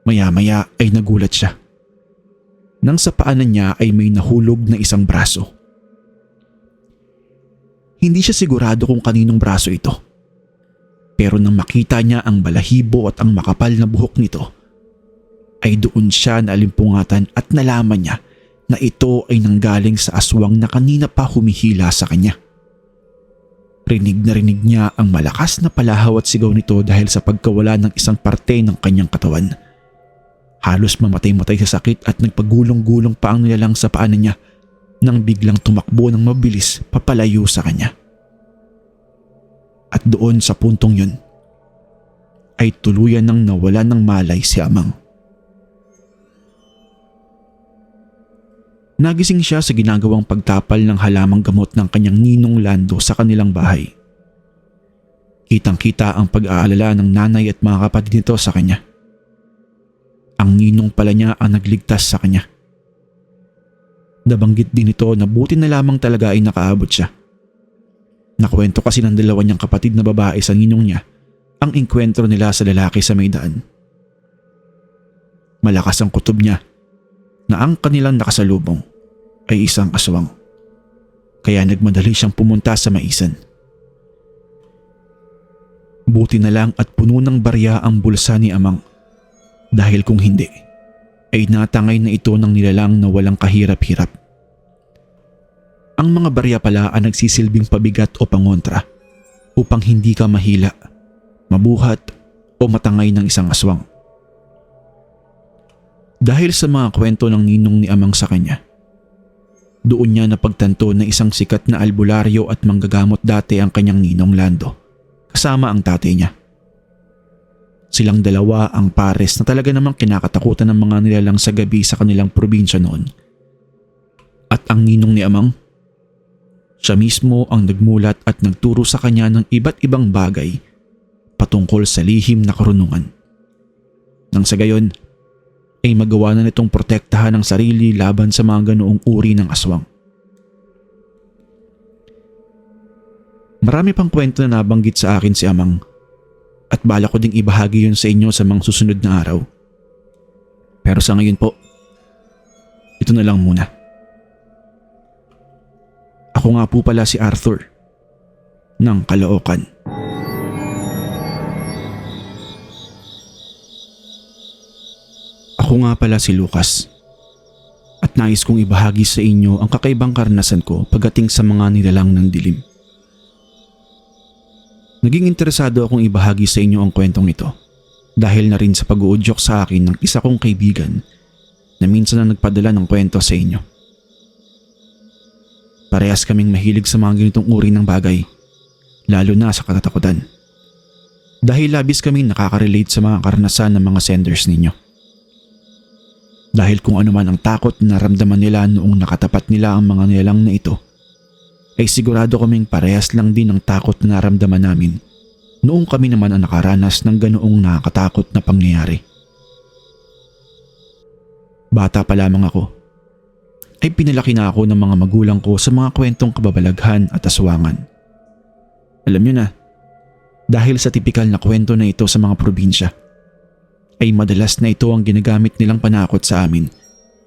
Maya-maya ay nagulat siya. Nang sa paanan niya ay may nahulog na isang braso. Hindi siya sigurado kung kaninong braso ito. Pero nang makita niya ang balahibo at ang makapal na buhok nito, ay doon siya naalimpungatan at nalaman niya na ito ay nanggaling sa aswang na kanina pa humihila sa kanya. Rinig na rinig niya ang malakas na palahaw at sigaw nito dahil sa pagkawala ng isang parte ng kanyang katawan. Halos mamatay-matay sa sakit at nagpagulong-gulong pa ang nilalang sa paanan niya nang biglang tumakbo ng mabilis papalayo sa kanya. At doon sa puntong yun, ay tuluyan nang nawala ng malay si Amang. Nagising siya sa ginagawang pagtapal ng halamang gamot ng kanyang ninong Lando sa kanilang bahay. Kitang-kita ang pag-aalala ng nanay at mga kapatid nito sa kanya. Ang ninong pala niya ang nagligtas sa kanya. Nabanggit din ito na buti na lamang talaga ay nakaabot siya. Nakwento kasi ng dalawa niyang kapatid na babae sa ninong niya ang engkwentro nila sa lalaki sa may daan. Malakas ang kutob niya na ang kanilang nakasalubong ay isang aswang. Kaya nagmadali siyang pumunta sa maisan. Buti na lang at puno ng barya ang bulsa ni Amang dahil kung hindi ay natangay na ito ng nilalang na walang kahirap-hirap. Ang mga barya pala ang nagsisilbing pabigat o pangontra upang hindi ka mahila, mabuhat o matangay ng isang aswang. Dahil sa mga kwento ng ninong ni Amang sa kanya, doon niya napagtanto na isang sikat na albularyo at manggagamot dati ang kanyang ninong Lando, kasama ang tatay niya. Silang dalawa ang pares na talaga namang kinakatakutan ng mga nilalang sa gabi sa kanilang probinsya noon. At ang ninong ni Amang, siya mismo ang nagmulat at nagturo sa kanya ng iba't ibang bagay patungkol sa lihim na karunungan. Nang sa gayon, ay magawa na nitong protektahan ang sarili laban sa mga ganoong uri ng aswang. Marami pang kwento na nabanggit sa akin si Amang at bala ko ding ibahagi yun sa inyo sa mga susunod na araw. Pero sa ngayon po, ito na lang muna. Ako nga po pala si Arthur ng Caloocan. Ako nga pala si Lucas at nais kong ibahagi sa inyo ang kakaibang karanasan ko pagdating sa mga nilalang ng dilim. Naging interesado akong ibahagi sa inyo ang kwentong ito dahil na rin sa pag-uudyok sa akin ng isa kong kaibigan na minsan na nagpadala ng kwento sa inyo. Parehas kaming mahilig sa mga ganitong uri ng bagay, lalo na sa katatakutan. Dahil labis kaming nakaka-relate sa mga karanasan ng mga senders ninyo. Dahil kung ano man ang takot na naramdaman nila noong nakatapat nila ang mga nilalang na ito, ay sigurado kaming parehas lang din ang takot na naramdaman namin noong kami naman ang nakaranas ng ganoong nakakatakot na pangyayari. Bata pa lamang ako, ay pinalaki na ako ng mga magulang ko sa mga kwentong kababalaghan at aswangan. Alam nyo na, dahil sa tipikal na kwento na ito sa mga probinsya, ay madalas na ito ang ginagamit nilang panakot sa amin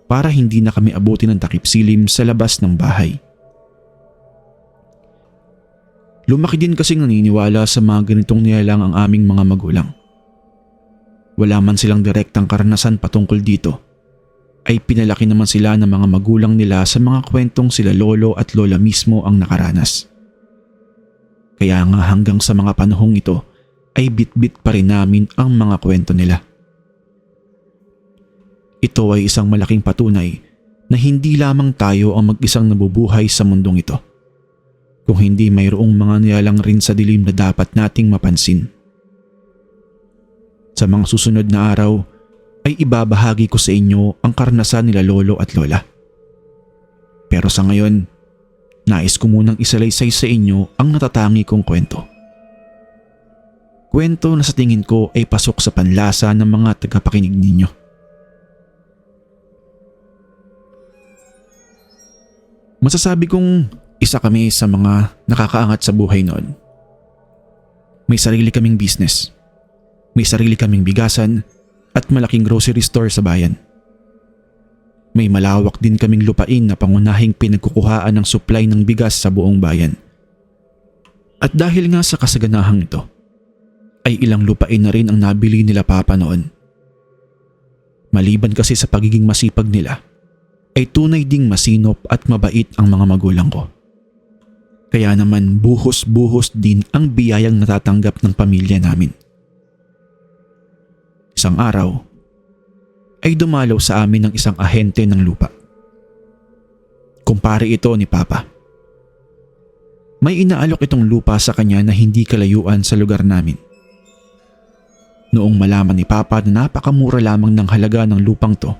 para hindi na kami abutin ng takip silim sa labas ng bahay. Lumaki din kasing naniniwala sa mga ganitong nilalang ang aming mga magulang. Wala man silang direktang karanasan patungkol dito, ay pinalaki naman sila ng mga magulang nila sa mga kwentong sila lolo at lola mismo ang nakaranas. Kaya nga hanggang sa mga panahong ito ay bit-bit pa rin namin ang mga kwento nila. Ito ay isang malaking patunay na hindi lamang tayo ang mag-isang nabubuhay sa mundong ito, kung hindi mayroong mga nilalang rin sa dilim na dapat nating mapansin. Sa mga susunod na araw ay ibabahagi ko sa inyo ang karanasan nila lolo at lola. Pero sa ngayon, nais ko munang isalaysay sa inyo ang natatangi kong kwento. Kwento na sa tingin ko ay pasok sa panlasa ng mga tagapakinig ninyo. Masasabi kong isa kami sa mga nakakaangat sa buhay noon. May sarili kaming business. May sarili kaming bigasan at malaking grocery store sa bayan. May malawak din kaming lupain na pangunahing pinagkukuhaan ng supply ng bigas sa buong bayan. At dahil nga sa kasaganahang ito, ay ilang lupain na rin ang nabili nila papa noon. Maliban kasi sa pagiging masipag nila, ay tunay ding masinop at mabait ang mga magulang ko. Kaya naman buhos-buhos din ang biyayang natatanggap ng pamilya namin. Isang araw, ay dumalaw sa amin ng isang ahente ng lupa. Kumpare ito ni Papa. May inaalok itong lupa sa kanya na hindi kalayuan sa lugar namin. Noong malaman ni Papa na napakamura lamang ng halaga ng lupang to,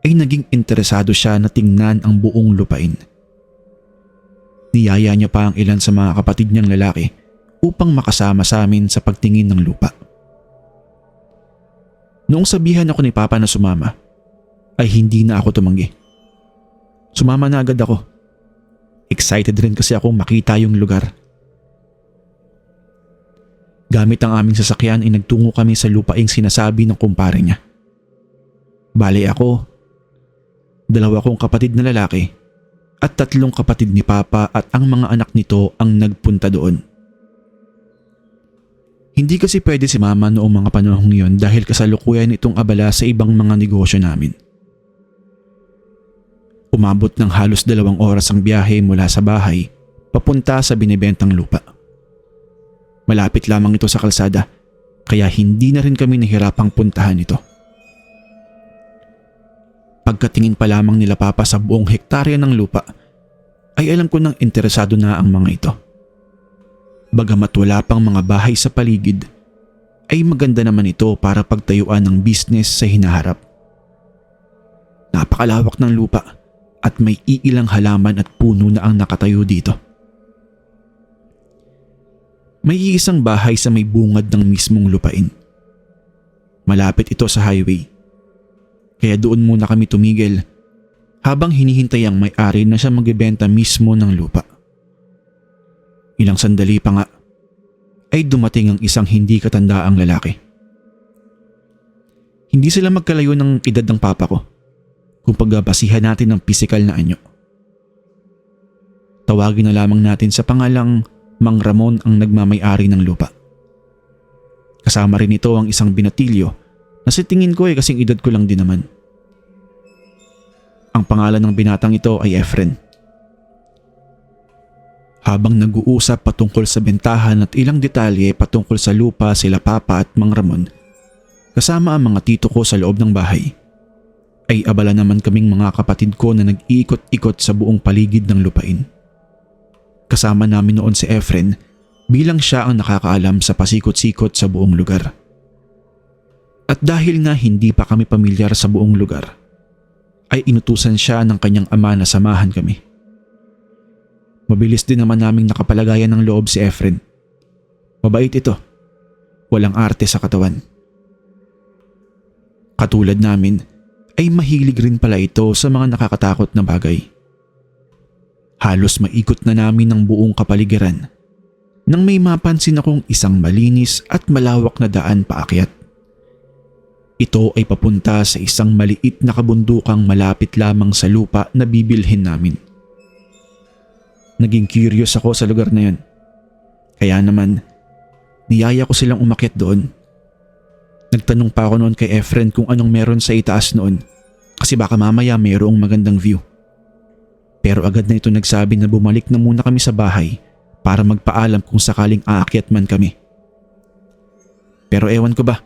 ay naging interesado siya na tingnan ang buong lupain. Niyaya niya pa ang ilan sa mga kapatid niyang lalaki upang makasama sa amin sa pagtingin ng lupa. Noong sabihan ako ni Papa na sumama, ay hindi na ako tumanggi. Sumama na agad ako. Excited rin kasi akong makita yung lugar. Gamit ang aming sasakyan ay nagtungo kami sa lupaing sinasabi ng kumpare niya. Bale ako, 2 kong kapatid na lalaki at 3 kapatid ni Papa at ang mga anak nito ang nagpunta doon. Hindi kasi pwede si Mama noong mga panahong iyon dahil kasalukuyan itong abala sa ibang mga negosyo namin. Umabot ng halos 2 oras ang biyahe mula sa bahay papunta sa binibentang lupa. Malapit lamang ito sa kalsada kaya hindi na rin kami nahirapang puntahan ito. Pagkatingin pa lamang nila Papa sa buong hektarya ng lupa ay alam ko nang interesado na ang mga ito. Bagamat wala pang mga bahay sa paligid, ay maganda naman ito para pagtayuan ng business sa hinaharap. Napakalawak ng lupa at may iilang halaman at puno na ang nakatayo dito. May iisang bahay sa may bungad ng mismong lupain. Malapit ito sa highway, kaya doon muna kami tumigil habang hinihintay ang may-ari na siya magbebenta mismo ng lupa. Ilang sandali pa nga ay dumating ang isang hindi katandaang lalaki. Hindi sila magkalayo ng edad ng papa ko kung pagbabasihan natin ng pisikal na anyo. Tawagin na lamang natin sa pangalang Mang Ramon ang nagmamay-ari ng lupa. Kasama rin ito ang isang binatilyo na sa tingin ko ay kasing edad ko lang din naman. Ang pangalan ng binatang ito ay Efren. Habang nag-uusap patungkol sa bentahan at ilang detalye patungkol sa lupa sila Papa at Mang Ramon, kasama ang mga tito ko sa loob ng bahay, ay abala naman kaming mga kapatid ko na nag-iikot-ikot sa buong paligid ng lupain. Kasama namin noon si Efren bilang siya ang nakakaalam sa pasikot-sikot sa buong lugar. At dahil nga hindi pa kami pamilyar sa buong lugar, ay inutusan siya ng kanyang ama na samahan kami. Mabilis din naman naming nakapalagayan ng loob si Efren. Mabait ito. Walang arte sa katawan. Katulad namin, ay mahilig rin pala ito sa mga nakakatakot na bagay. Halos maikot na namin ang buong kapaligiran nang may mapansin akong isang malinis at malawak na daan paakyat. Ito ay papunta sa isang maliit na kabundukang malapit lamang sa lupa na bibilhin namin. Naging curious ako sa lugar na yun Kaya naman, niyaya ko silang umakyat doon. Nagtanong pa ako noon kay Efren kung anong meron sa itaas noon kasi baka mamaya mayroong magandang view. Pero agad na ito nagsabi na bumalik na muna kami sa bahay para magpaalam kung sakaling aakyat man kami. Pero ewan ko ba,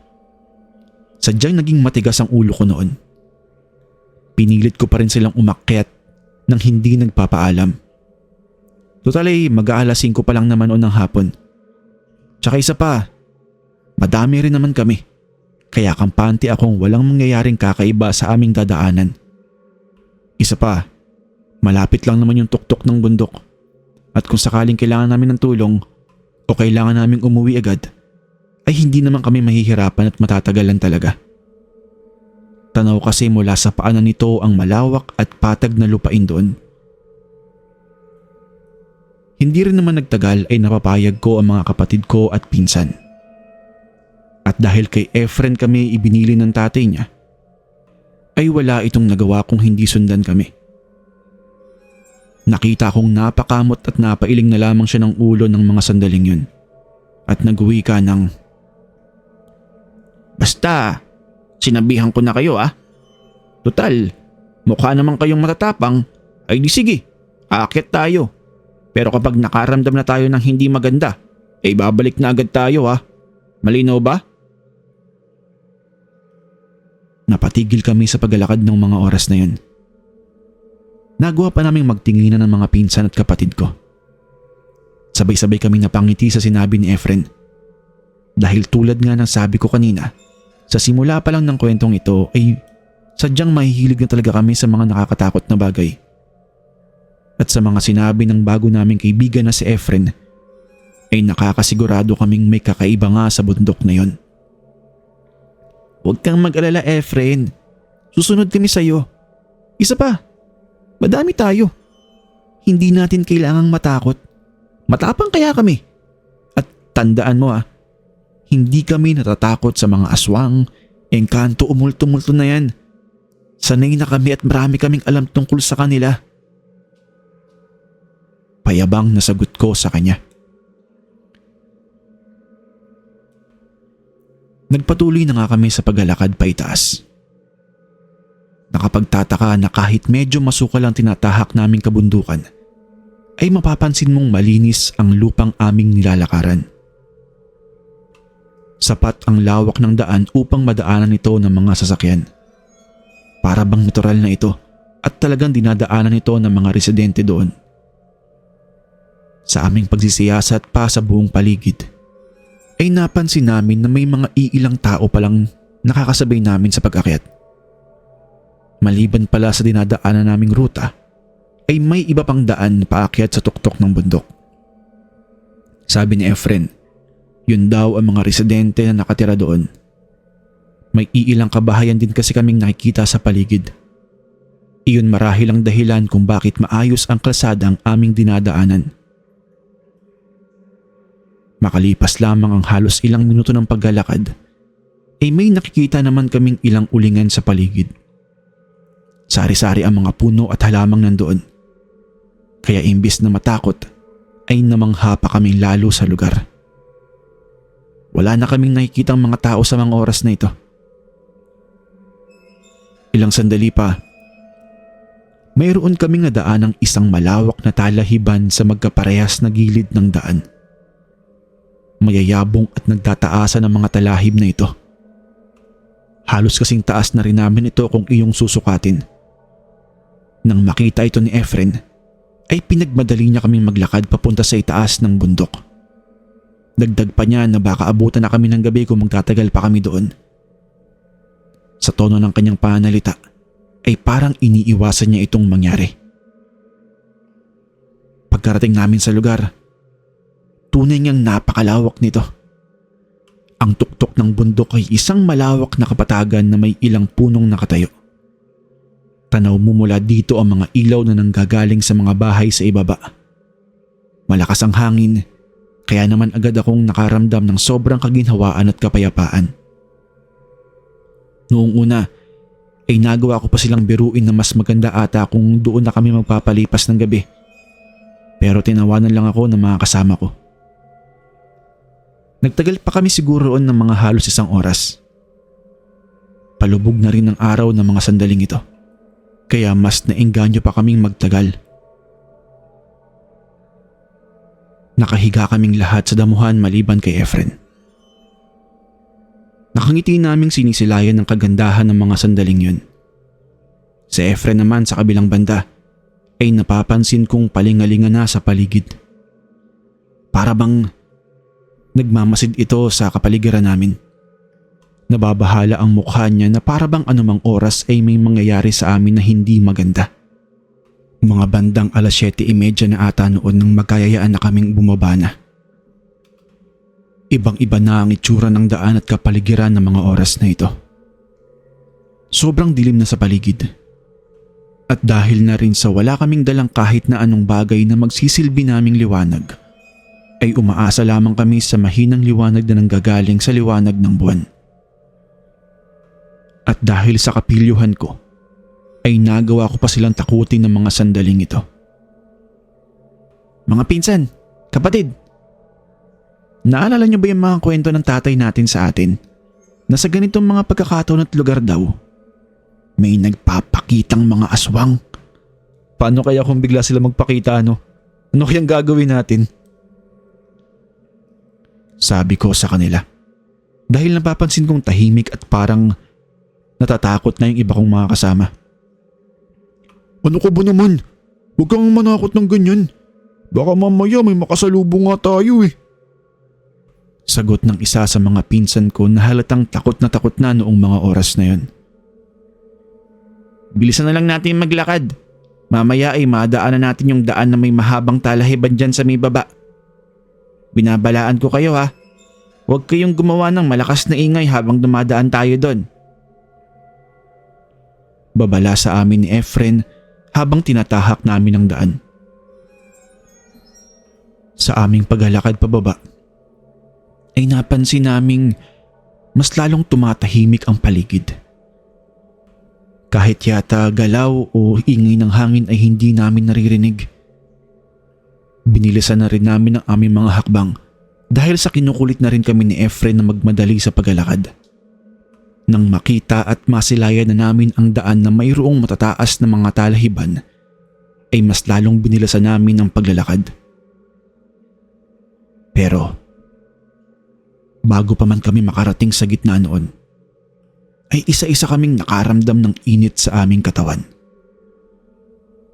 sadyang naging matigas ang ulo ko noon. Pinilit ko pa rin silang umakyat nang hindi nagpapaalam. Total ay mag-aalas 5 pa lang naman noon ng hapon. Tsaka isa pa, madami rin naman kami. Kaya kampante akong walang mangyayaring kakaiba sa aming dadaanan. Isa pa, malapit lang naman yung tuktok ng bundok. At kung sakaling kailangan namin ng tulong o kailangan naming umuwi agad, ay hindi naman kami mahihirapan at matatagalan talaga. Tanaw kasi mula sa paanan nito ang malawak at patag na lupain doon. Hindi rin naman nagtagal ay napapayag ko ang mga kapatid ko at pinsan. At dahil kay Efren kami ibinili ng tatay niya, ay wala itong nagawa kung hindi sundan kami. Nakita kong napakamot at napailing na lamang siya ng ulo ng mga sandaling yun. At nag-uwi ka ng, Basta, sinabihan ko na kayo Total, mukha naman kayong matatapang, ay di sige, aakyat tayo. Pero kapag nakaramdam na tayo ng hindi maganda, ay babalik na agad tayo Malinaw ba? Napatigil kami sa paglalakad ng mga oras na yun. Nagawa pa naming magtinginan ng mga pinsan at kapatid ko. Sabay-sabay kami napangiti sa sinabi ni Efren. Dahil tulad nga ng sabi ko kanina, sa simula pa lang ng kwentong ito ay sadyang mahihilig na talaga kami sa mga nakakatakot na bagay. At sa mga sinabi ng bago naming kaibigan na si Efren, ay nakakasigurado kaming may kakaiba nga sa bundok na yon. Huwag kang mag-alala, Efren. Susunod kami sa'yo. Isa pa, madami tayo. Hindi natin kailangang matakot. Matapang kaya kami. At tandaan mo hindi kami natatakot sa mga aswang, engkanto o multo-multo na yan. Sanay na kami at marami kaming alam tungkol sa kanila. Payabang na sagot ko sa kanya. Nagpatuloy na nga kami sa paglalakad paitaas. Nakapagtataka na kahit medyo masukal ang tinatahak naming kabundukan, ay mapapansin mong malinis ang lupang aming nilalakaran. Sapat ang lawak ng daan upang madaanan ito ng mga sasakyan. Para bang natural na ito at talagang dinadaanan ito ng mga residente doon. Sa aming pagsisiyasat pa sa buong paligid, ay napansin namin na may mga iilang tao palang nakakasabay namin sa pag-akyat. Maliban pala sa dinadaanan naming ruta, ay may iba pang daan paakyat sa tuktok ng bundok. Sabi ni Efren, yun daw ang mga residente na nakatira doon. May iilang kabahayan din kasi kaming nakikita sa paligid. Iyon marahil ang dahilan kung bakit maayos ang kalsada ang aming dinadaanan. Makalipas lamang ang halos ilang minuto ng paglalakad, ay may nakikita naman kaming ilang ulingan sa paligid. Sari-sari ang mga puno at halamang nandoon. Kaya imbis na matakot, ay namangha pa kaming lalo sa lugar. Wala na kaming nakikitang mga tao sa mga oras na ito. Ilang sandali pa, mayroon kaming nadaan ng isang malawak na talahiban sa magkaparehas na gilid ng daan. Mayayabong at nagtataasan ang mga talahib na ito. Halos kasing taas na rin namin ito kung iyong susukatin. Nang makita ito ni Efren, ay pinagmadali niya kaming maglakad papunta sa itaas ng bundok. Dagdag pa niya na baka abutan na kami ng gabi kung magtatagal pa kami doon. Sa tono ng kanyang pananalita, ay parang iniiwasan niya itong mangyari. Pagkarating namin sa lugar, tunay niyang napakalawak nito. Ang tuktok ng bundok ay isang malawak na kapatagan na may ilang punong nakatayo. Tanaw mo mula dito ang mga ilaw na nanggagaling sa mga bahay sa ibaba. Malakas ang hangin, kaya naman agad akong nakaramdam ng sobrang kaginhawaan at kapayapaan. Noong una, ay nagawa ko pa silang biruin na mas maganda ata kung doon na kami magpapalipas ng gabi. Pero tinawanan lang ako ng mga kasama ko. Nagtagal pa kami siguro roon ng mga halos 1 oras. Palubog na rin ang araw ng mga sandaling ito, kaya mas naengganyo pa kaming magtagal. Nakahiga kaming lahat sa damuhan maliban kay Efren. Nakangiti naming sinisilayan ng kagandahan ng mga sandaling yun. Si Efren naman sa kabilang banda ay napapansin kong palingalinga na sa paligid. Para bang nagmamasid ito sa kapaligiran namin. Nababahala ang mukha niya na para bang anumang oras ay may mangyayari sa amin na hindi maganda. Mga bandang 7:30 na ata noon nang magkayayaan na kaming bumaba na. Ibang-iba na ang itsura ng daan at kapaligiran ng mga oras na ito. Sobrang dilim na sa paligid. At dahil na rin sa wala kaming dalang kahit na anong bagay na magsisilbi naming liwanag, ay umaasa lamang kami sa mahinang liwanag na nanggagaling sa liwanag ng buwan. At dahil sa kapilyuhan ko, ay nagawa ko pa silang takutin ng mga sandaling ito. Mga pinsan, kapatid, naalala niyo ba yung mga kwento ng tatay natin sa atin na sa ganitong mga pagkakataon at lugar daw, may nagpapakitang mga aswang? Paano kaya kung bigla sila magpakita ano? Ano kayang gagawin natin? Sabi ko sa kanila. Dahil napapansin kong tahimik at parang natatakot na yung iba kong mga kasama. Ano ka ba naman? Huwag kang manakot ng ganyan. Baka mamaya may makasalubong nga tayo eh. Sagot ng isa sa mga pinsan ko na halatang takot na noong mga oras na yon. Bilisan na lang natin maglakad. Mamaya ay madaanan natin yung daan na may mahabang talahiban dyan sa may baba. Binabalaan ko kayo ha. Huwag kayong gumawa ng malakas na ingay habang dumadaan tayo doon. Babala sa amin ni Efren habang tinatahak namin ang daan. Sa aming paglalakad pababa, ay napansin naming mas lalong tumatahimik ang paligid. Kahit yata galaw o ingay ng hangin ay hindi namin naririnig. Binilisan na rin namin ang aming mga hakbang dahil sa kinukulit na rin kami ni Efren na magmadali sa paglalakad. Nang makita at masilayan na namin ang daan na mayroong matataas na mga talahiban, ay mas lalong binilasan namin ang paglalakad. Pero bago pa man kami makarating sa gitna noon, ay isa-isa kaming nakaramdam ng init sa aming katawan.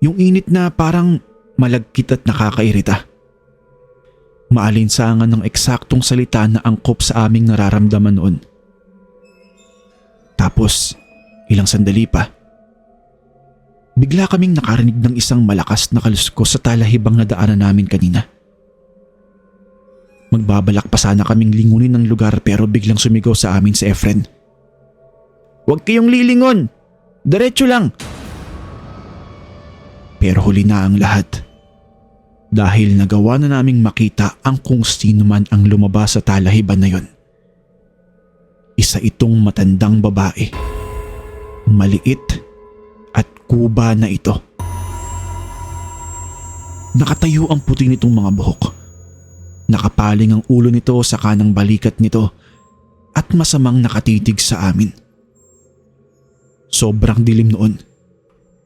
Yung init na parang malagkit at nakakairita. Maalinsangan ng eksaktong salita na angkop sa aming nararamdaman noon. Tapos, ilang sandali pa, bigla kaming nakarinig ng isang malakas na kaluskos sa talahibang na daanan namin kanina. Magbabalak pa sana kaming lingunin ng lugar pero biglang sumigaw sa amin si Efren. Huwag kayong lilingon! Diretso lang! Pero huli na ang lahat. Dahil nagawa na naming makita ang kung sino man ang lumabas sa talahiban na yon. Isa itong matandang babae. Maliit at kuba na ito. Nakatayo ang puti nitong mga buhok. Nakapaling ang ulo nito sa kanang balikat nito at masamang nakatitig sa amin. Sobrang dilim noon,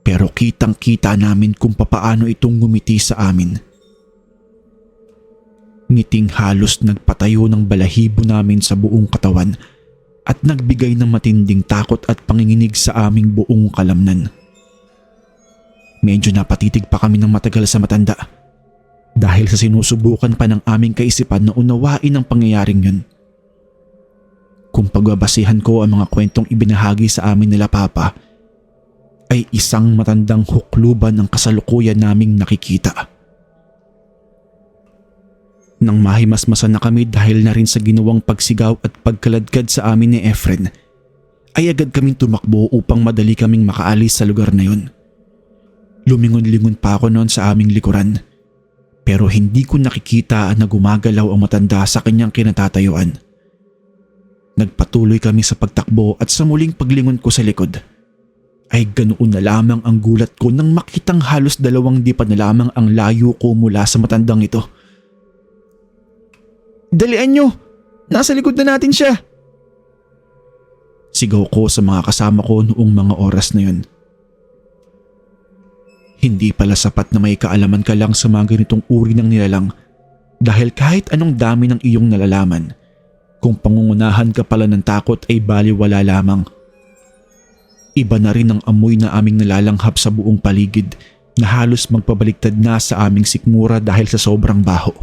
pero kitang-kita namin kung papaano itong ngumiti sa amin. Ngiting halos nagpatayo ng balahibo namin sa buong katawan at nagbigay ng matinding takot at panginginig sa aming buong kalamnan. Medyo napatitig pa kami ng matagal sa matanda dahil sa sinusubukan pa ng aming kaisipan na unawain ang pangyayaring yun. Kung pagbabasihan ko ang mga kwentong ibinahagi sa amin nila Papa, ay isang matandang hukluban ang kasalukuyan naming nakikita. Nang mahimasmasan na kami dahil na rin sa ginawang pagsigaw at pagkaladkad sa amin ni Efren, ay agad kaming tumakbo upang madali kaming makaalis sa lugar na yun. Lumingon-lingon pa ako noon sa aming likuran, pero hindi ko nakikita na gumagalaw ang matanda sa kanyang kinatatayuan. Nagpatuloy kami sa pagtakbo at sa muling paglingon ko sa likod, ay ganoon na lamang ang gulat ko nang makitang halos 2 dipa na lamang ang layo ko mula sa matandang ito. Dalian nyo! Nasa likod na natin siya! Sigaw ko sa mga kasama ko noong mga oras na yun. Hindi pala sapat na may kaalaman ka lang sa mga ganitong uri ng nilalang dahil kahit anong dami ng iyong nalalaman, kung pangungunahan ka pala ng takot ay baliwala lamang. Iba na rin ang amoy na aming nalalanghap sa buong paligid na halos magpabaliktad na sa aming sikmura dahil sa sobrang baho.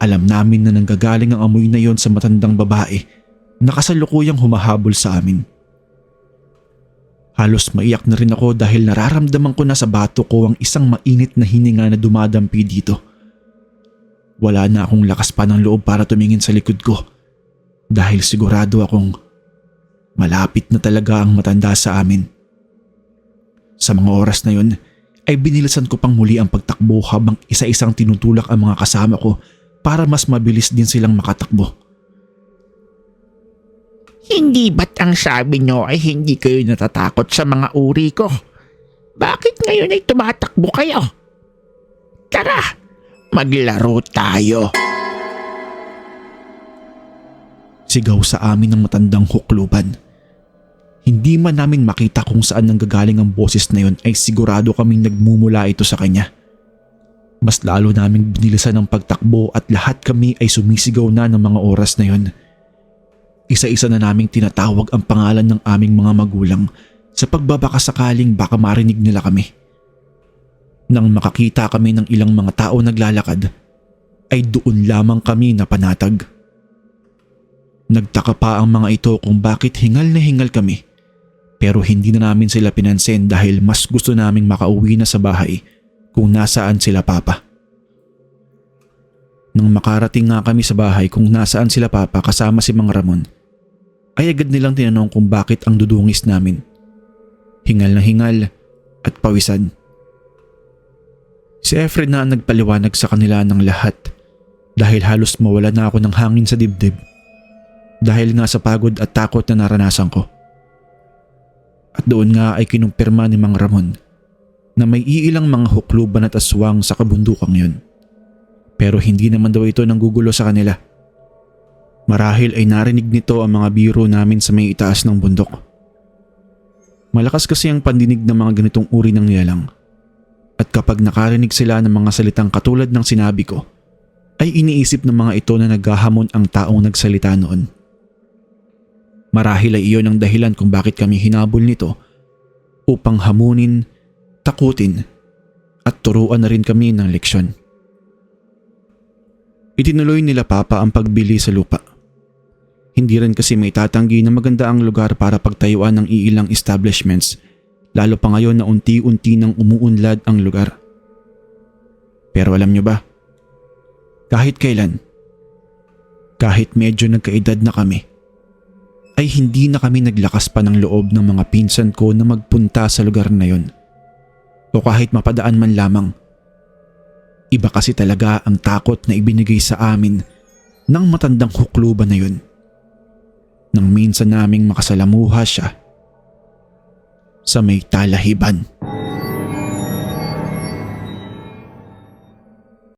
Alam namin na nanggagaling ang amoy na yon sa matandang babae na kasalukuyang humahabol sa amin. Halos maiyak na rin ako dahil nararamdaman ko na sa bato ko ang isang mainit na hininga na dumadampi dito. Wala na akong lakas pa ng loob para tumingin sa likod ko dahil sigurado akong malapit na talaga ang matanda sa amin. Sa mga oras na yun ay binilisan ko pang muli ang pagtakbo habang isa-isang tinutulak ang mga kasama ko para mas mabilis din silang makatakbo. Hindi ba't ang sabi nyo ay hindi kayo natatakot sa mga uri ko? Bakit ngayon ay tumatakbo kayo? Tara, maglaro tayo. Sigaw sa amin ng matandang hukluban. Hindi man namin makita kung saan nanggagaling ang boses na yun ay sigurado kaming nagmumula ito sa kanya. Mas lalo naming binilisan ang pagtakbo at lahat kami ay sumisigaw na ng mga oras na yun. Isa-isa na naming tinatawag ang pangalan ng aming mga magulang sa pagbabakasakaling baka marinig nila kami. Nang makakita kami ng ilang mga tao naglalakad, ay doon lamang kami napanatag. Nagtaka pa ang mga ito kung bakit hingal na hingal kami, pero hindi na namin sila pinansin dahil mas gusto naming makauwi na sa bahay kung nasaan sila papa. Nang makarating nga kami sa bahay kung nasaan sila papa kasama si Mang Ramon, ay agad nilang tinanong kung bakit ang dudungis namin. Hingal na hingal at pawisan. Si Efren na ang nagpaliwanag sa kanila ng lahat dahil halos mawala na ako ng hangin sa dibdib dahil nga sa pagod at takot na naranasan ko. At doon nga ay kinumpirma ni Mang Ramon na may iilang mga hukluban at aswang sa kabundukang yun. Pero hindi naman daw ito nanggugulo sa kanila. Marahil ay narinig nito ang mga biro namin sa may itaas ng bundok. Malakas kasi ang pandinig ng mga ganitong uri ng nilalang. At kapag nakarinig sila ng mga salitang katulad ng sinabi ko, ay iniisip ng mga ito na naghahamon ang taong nagsalita noon. Marahil ay iyon ang dahilan kung bakit kami hinabol nito upang hamunin, takutin at turuan na rin kami ng leksyon. Itinuloy nila papa ang pagbili sa lupa. Hindi rin kasi may tatanggi na maganda ang lugar para pagtayuan ng iilang establishments, lalo pa ngayon na unti-unti nang umuunlad ang lugar. Pero alam nyo ba, kahit kailan, kahit medyo nagkaedad na kami, ay hindi na kami naglakas pa ng loob ng mga pinsan ko na magpunta sa lugar na yon. O kahit mapadaan man lamang. Iba kasi talaga ang takot na ibinigay sa amin ng matandang hukluban na yun. Nang minsan naming makasalamuha siya sa may talahiban.